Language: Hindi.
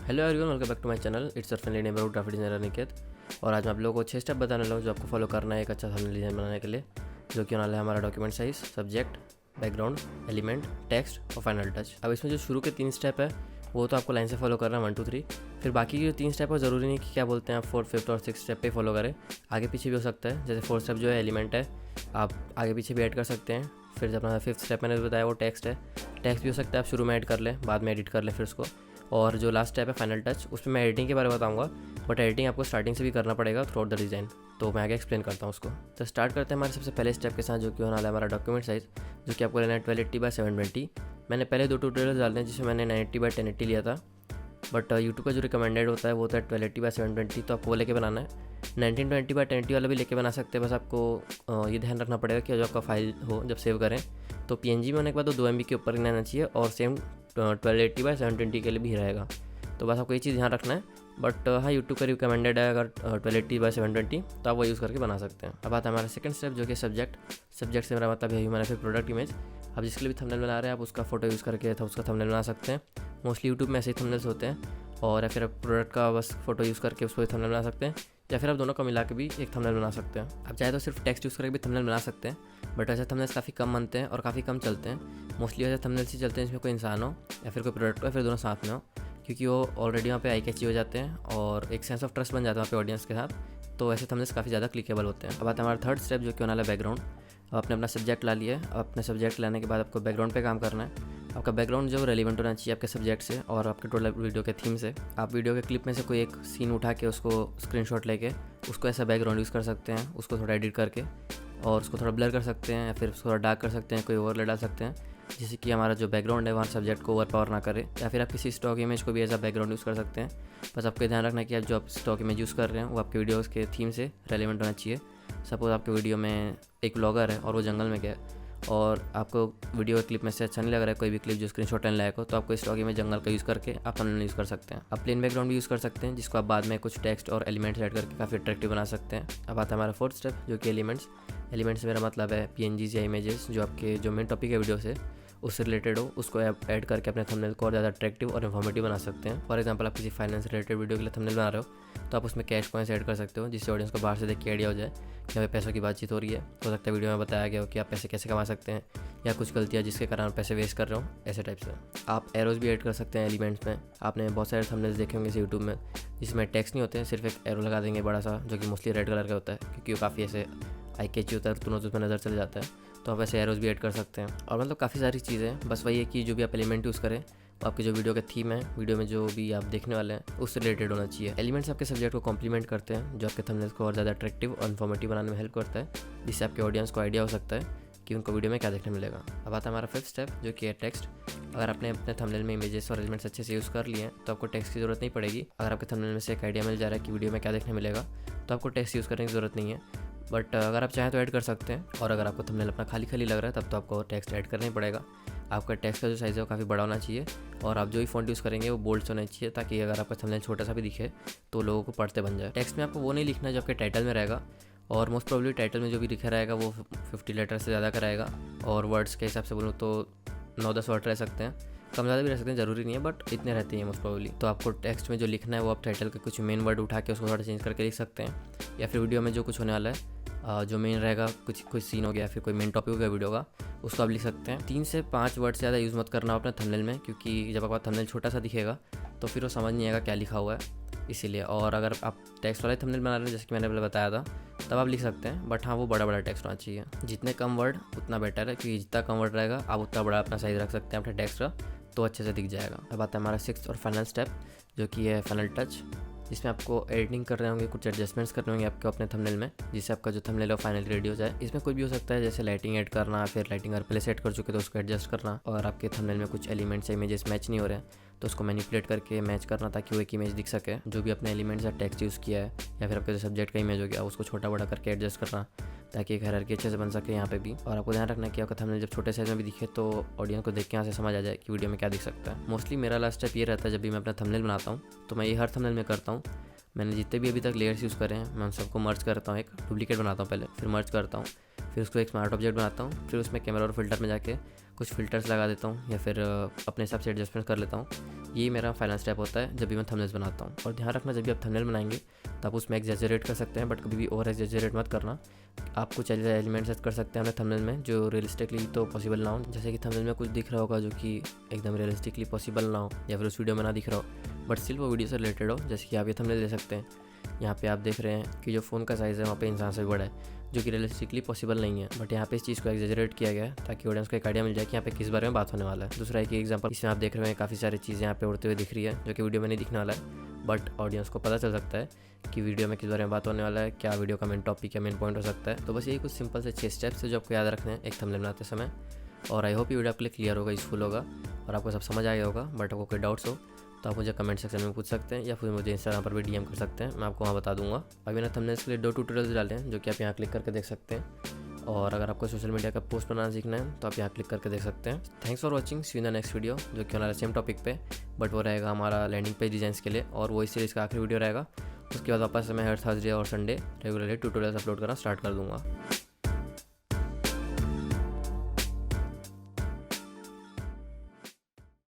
Hello everyone, welcome back to my channel. It's your friendly neighbourhood graphic designer Niket. और आज मैं आप लोगों को 6 स्टेप बताने लगा हूँ जो आपको फॉलो करना है एक अच्छा थंबनेल डिज़ाइन बनाने के लिए, जो कि होने वाला है हमारा document size, subject, background, element, text और फाइनल टच। अब इसमें जो शुरू के 3 स्टेप है वो तो आपको लाइन से फॉलो करना है 1 2 3। फिर बाकी के जो 3 स्टेप है ज़रूरी नहीं कि क्या बोलते हैं आप 4th 5th और 6th स्टेप पे फॉलो करें, आगे पीछे भी हो सकता है। जैसे 4th स्टेप जो है एलिमेंट है, आप आगे पीछे भी ऐड कर सकते हैं। फिर जब अपना 5th स्टेप मैंने बताया वो टेक्स्ट है, टेक्स्ट भी हो सकता है आप शुरू में ऐड कर लें, बाद में एडिट कर लें फिर उसको। और जो लास्ट स्टेप है फाइनल टच, उसमें मैं एडिटिंग के बारे में बताऊंगा, बट एडिटिंग आपको स्टार्टिंग से भी करना पड़ेगा थ्रू आउट द डिज़ाइन। तो मैं आगे एक्सप्लेन करता हूँ उसको। तो स्टार्ट करते हैं हमारे सबसे पहले स्टेप के साथ, जो कि होने वाला है हमारा डॉक्यूमेंट साइज़, जो कि आपको लेना है 1280x720। मैंने पहले 2 ट्यूटोरियल डाले हैं जिसमें मैंने 980x1080 लिया था, बट यूट्यूब का जो रिकमेंडेड होता है वो होता है 1280x720, तो आपको वो लेके बनाना है। 1920x1080 वाला भी लेके बना सकते हैं, बस आपको ये ध्यान रखना पड़ेगा कि जो आपका फाइल हो जब सेव करें तो PNG में होने के बाद 2 MB के ऊपर ही रहना चाहिए, और सेम 1280x720 के लिए भी रहेगा। तो बस आपको ये चीज़ ध्यान रखना है। बट हाँ, यूट्यूब का रिकमेंडेड है अगर 1280x720, तो आप वो यूज़ करके बना सकते हैं। अब आता है हमारा सेकंड स्टेप, जो कि सब्जेक्ट से मेरा मतलब है ह्यूमन फिर प्रोडक्ट इमेज। आप जिसके लिए भी थंबनेल बना रहे हैं आप उसका फोटो यूज़ करके उसका थंबनेल बना सकते हैं। मोस्टली यूट्यूब में ऐसे ही थंबनेल्स होते हैं, और या फिर आप प्रोडक्ट का बस फोटो यूज़ करके उसको भी थंबनेल बना सकते हैं, या फिर आप दोनों का मिला के भी एक थंबनेल बना सकते हैं। आप चाहे तो सिर्फ टेक्स्ट यूज़ करके भी थंबनेल बना सकते हैं, बट ऐसे थंबनेल्स काफ़ी कम बनते हैं और काफ़ी कम चलते हैं। मोस्टली ऐसे थंबनेल्स ही चलते हैं जिसमें कोई इंसान हो या फिर कोई प्रोडक्ट हो या फिर दोनों साथ में हो, क्योंकि वो ऑलरेडी वहाँ पे आई कैची हो जाते हैं और एक सेंस ऑफ ट्रस्ट बन जाता है वहाँ पे ऑडियंस के साथ। तो ऐसे थंबनेल्स काफ़ी ज़्यादा क्लिकेबल होते हैं। अब आता है हमारा थर्ड स्टेप, जो कि होने वाला है बैकग्राउंड। अब आपने अपना सब्जेक्ट ला लिया है। अब अपने सब्जेक्ट लाने के बाद आपको बैकग्राउंड पे काम करना है। आपका बैकग्राउंड जो रेलिवेंट होना चाहिए आपके सब्जेक्ट से और आपके टोटल वीडियो के थीम से। आप वीडियो के क्लिप में से कोई एक सीन उठा के उसको स्क्रीनशॉट लेके उसको ऐसा बैकग्राउंड यूज़ कर सकते हैं, उसको थोड़ा एडिट करके, और उसको थोड़ा ब्लर कर सकते हैं या फिर उसको थोड़ा डार्क कर सकते हैं, कोई ओवरले डाल सकते हैं, जिससे कि हमारा जो बैकग्राउंड है वहाँ सब्जेक्ट को ओवर पावर ना करे। या फिर आप किसी स्टॉक इमेज को भी एज अ बैकग्राउंड यूज़ कर सकते हैं। बस आपको ध्यान रखना है कि आप जो आप स्टॉक इमेज यूज़ कर रहे हैं वो आपके वीडियोज़ के थीम से रेलिवेंट होना चाहिए। सपोज आपके वीडियो में एक व्लॉगर है और वो जंगल में गया, और आपको वीडियो क्लिप में से अच्छा नहीं लग रहा है कोई भी क्लिप जो स्क्रीनशॉट लेने लायक हो, तो आपको स्टॉक में जंगल का यूज़ करके आप थंबनेल यूज़ कर सकते हैं। आप प्लेन बैकग्राउंड भी यूज़ कर सकते हैं, जिसको आप बाद में कुछ टेक्स्ट और एलिमेंट्स ऐड करके काफ़ी अट्रैक्टिव बना सकते हैं। अब आता है हमारा फोर्थ स्टेप, जो कि एलिमेंट्स से मेरा मतलब है PNGs या इमेजेस जो आपके जो मेन टॉपिक है वीडियो से उससे रिलेटेड हो, उसको आप ऐड करके अपने थंबनेल को और ज़्यादा अट्रैक्टिव और इन्फॉर्मेटिव बना सकते हैं। फॉर एग्जांपल, आप किसी फाइनेंस रिलेटेड वीडियो के लिए थंबनेल बना रहे हो तो आप उसमें कैश कॉइंस ऐड कर सकते हो, जिससे ऑडियंस को बाहर से देख के आइडिया हो जाए कि यहाँ पे पैसों की बातचीत हो रही है। हो सकता है वीडियो में बताया गया हो कि आप पैसे कैसे कमा सकते हैं, या कुछ गलतियाँ जिसके कारण पैसे वेस्ट कर रहे हो, ऐसे टाइप से। आप एरोज भी ऐड कर सकते हैं एलिमेंट्स में। आपने बहुत सारे थंबनेल्स देखे होंगे यूट्यूब में जिसमें टेक्स्ट नहीं होते हैं, सिर्फ एक एरो लगा देंगे बड़ा सा, जो कि मोस्टली रेड कलर का होता है, क्योंकि वो काफ़ी ऐसे आई कैची होता है, तुरंत उसमें नज़र चले जाता है। तो आप ऐसे एरोज भी ऐड कर सकते हैं, और मतलब काफ़ी सारी चीज़ें हैं। बस वही है कि जो भी आप एलिमेंट यूज़ करें वो आपके जो वीडियो का थीम है, वीडियो में जो भी आप देखने वाले हैं उससे रिलेटेड होना चाहिए। एलिमेंट्स आपके सब्जेक्ट को कॉम्प्लीमेंट करते हैं, जो आपके थंबनेल्स को और ज़्यादा अट्रैक्टिव और इन्फॉर्मेटिव बनाने में हेल्प करता है, जिससे आपके ऑडियंस को आइडिया हो सकता है कि उनको वीडियो में क्या देखने मिलेगा। अब आता है हमारा फिफ्थ स्टेप, जो कि है टेक्स्ट। अगर आपने अपने थंबनेल में इमेजेस और एलिमेंट्स अच्छे से यूज़ कर लिए हैं तो आपको टेक्स्ट की ज़रूरत नहीं पड़ेगी। अगर आपके थंबनेल में से एक आइडिया मिल जा रहा है कि वीडियो में क्या देखने मिलेगा, तो आपको टेक्स्ट यूज़ करने की ज़रूरत नहीं है। बट अगर आप चाहें तो ऐड कर सकते हैं, और अगर आपको थंबनेल अपना खाली खाली लग रहा है तब तो आपको टेक्स्ट ऐड करना ही पड़ेगा। आपका टेक्स्ट का जो साइज़ है वो काफ़ी बड़ा होना चाहिए, और आप जो भी फॉन्ट यूज़ करेंगे वो बोल्ड होना चाहिए, ताकि अगर आपका थंबनेल छोटा सा भी दिखे तो लोगों को पढ़ते बन जाए। टेक्स्ट में आपको वो नहीं लिखना जो आपके टाइटल में रहेगा, और मोस्ट प्रोबेबली टाइटल में जो भी लिखा रहेगा वो 50 लेटर से ज़्यादा का रहेगा, और वर्ड्स के हिसाब से बोलूँ तो 9-10 वर्ड रह सकते हैं, कम ज़्यादा भी रह सकते हैं, ज़रूरी नहीं है, बट इतने रहते हैं मोस्ट प्रोबेबली। तो आपको टेक्स्ट में जो लिखना है वो आप टाइटल के कुछ मेन वर्ड उठा के उसको थोड़ा चेंज करके लिख सकते हैं, या फिर वीडियो में जो कुछ होने वाला है जो मेन रहेगा, कुछ सीन हो गया, फिर कोई मेन टॉपिक हो गया वीडियो का, उसको आप लिख सकते हैं। 3 से 5 वर्ड से ज़्यादा यूज़ मत करना अपने थंबनेल में, क्योंकि जब आपका थंबनेल छोटा सा दिखेगा तो फिर वो समझ नहीं आएगा क्या लिखा हुआ है, इसीलिए। और अगर आप टेक्स्ट वाले थंबनेल बना रहे हैं, जैसे कि मैंने पहले बताया था, तब आप लिख सकते हैं, बट हाँ वो बड़ा बड़ा टेक्स्ट होना चाहिए। जितने कम वर्ड उतना बेटर है, क्योंकि जितना कम वर्ड रहेगा आप उतना बड़ा अपना साइज़ रख सकते हैं अपने टेक्स्ट का, तो अच्छे से दिख जाएगा। अब आता है हमारा 6th और फाइनल स्टेप, जो कि है फाइनल टच, जिसमें आपको एडिटिंग कर रहे होंगे, कुछ एडजस्टमेंट्स करने होंगे आपको अपने थंबनेल में, जिससे आपका जो थंबनेल है फाइनली रेडी हो जाए। इसमें कुछ भी हो सकता है, जैसे लाइटिंग ऐड करना, फिर लाइटिंग अगर पहले सेट कर चुके तो उसको एडजस्ट करना, और आपके थंबनेल में कुछ एलिमेंट्स या इमेजेस मैच नहीं हो रहे हैं तो उसको मैनिपुलेट करके मैच करना, ताकि वो एक इमेज दिख सके। जो भी अपने एलिमेंट्स या टेक्स्ट यूज़ किया है, या फिर आपके जो सब्जेक्ट का इमेज हो गया उसको छोटा बड़ा करके एडजस्ट करना, ताकि एक हायरार्की अच्छे से बन सके यहाँ पे भी। और आपको ध्यान रखना है कि आपका थंबनेल जब छोटे साइज में भी दिखे तो ऑडियंस को देख के यहाँ से समझ आ जाए कि वीडियो में क्या दिख सकता है। मोस्टली मेरा लास्ट स्टेप ये रहता है, जब भी मैं अपना थंबनेल बनाता हूँ तो मैं ये हर थंबनेल में करता हूँ। मैंने जितने भी अभी तक लेयर्स यूज़ करे हैं मैं उन सबको मर्ज करता हूँ, एक डुप्लीकेट बनाता हूँ पहले, फिर मर्ज करता हूँ, फिर उसको एक स्मार्ट ऑब्जेक्ट बनाता हूँ, फिर उसमें कैमरा और फिल्टर में जाके कुछ फ़िल्टर्स लगा देता हूँ या फिर अपने हिसाब से एडजस्टमेंट कर लेता हूँ। ये मेरा फाइनल स्टेप होता है जब भी मैं थंबनेल्स बनाता हूँ। और ध्यान रखना, जब भी आप थंबनेल बनाएंगे तो आप उसमें एक्जैजरेट कर सकते हैं, बट कभी भी ओवर एक्जैजरेट मत करना। आप कुछ एलिमेंट्स सेट कर सकते हैं अपने थंबनेल में जो रियलिस्टिकली तो पॉसिबल ना हो। जैसे कि थंबनेल में कुछ दिख रहा होगा जो कि एकदम रियलिस्टिकली पॉसिबल ना हो या फिर उस वीडियो में ना दिख रहा हो, बट स्टिल वो वीडियो से रिलेटेड हो। जैसे कि आप ये थंबनेल दे सकते हैं, यहाँ पे आप देख रहे हैं कि जो फ़ोन का साइज़ है वहाँ पे इंसान से भी बड़ा है, जो कि रियलिस्टिकली पॉसिबल नहीं है, बट यहाँ पे इस चीज़ को एक्जेजरेट किया गया है ताकि ऑडियंस को एक आइडिया मिल जाए कि यहाँ पे किस बारे में बात होने वाला है। दूसरा एक एग्जांपल, इसमें आप देख रहे हैं काफ़ी सारी चीज़ें यहाँ पे उड़ते हुए दिख रही है जो कि वीडियो में नहीं दिखने वाला है, बट ऑडियंस को पता चल सकता है कि वीडियो में किस बारे में बात होने वाला है, क्या वीडियो का मेन टॉपिक या मेन पॉइंट हो सकता है। तो बस यही कुछ सिंपल से 6 स्टेप्स है जो आपको याद रखने हैं एक थंबनेल बनाते समय। और आई होप ये वीडियो आपके लिए क्लियर होगा, यूजफुल होगा और आपको सब समझ आया होगा। बट आपको कोई डाउट्स हो तो आप मुझे कमेंट सेक्शन में पूछ सकते हैं या फिर मुझे इंस्टाग्राम पर भी डीएम कर सकते हैं, मैं आपको वहाँ बता दूंगा। अभी मैंने थंबनेल्स के लिए 2 ट्यूटोरियल्स डाले हैं जो कि आप यहाँ क्लिक करके देख सकते हैं। और अगर आपको सोशल मीडिया का पोस्ट बनाना सीखना है तो आप यहाँ क्लिक करके देख सकते हैं। Thanks for watching, see in the next video, जो कि हमारा सेम टॉपिक पे, बट वो रहेगा हमारा लैंडिंग पेज डिजाइंस के लिए, और वो इस सीरीज़ का आखिरी वीडियो रहेगा। उसके बाद वापस से मैं हर थर्सडे और संडे रेगुलरली ट्यूटोरियल्स अपलोड करना स्टार्ट कर दूँगा।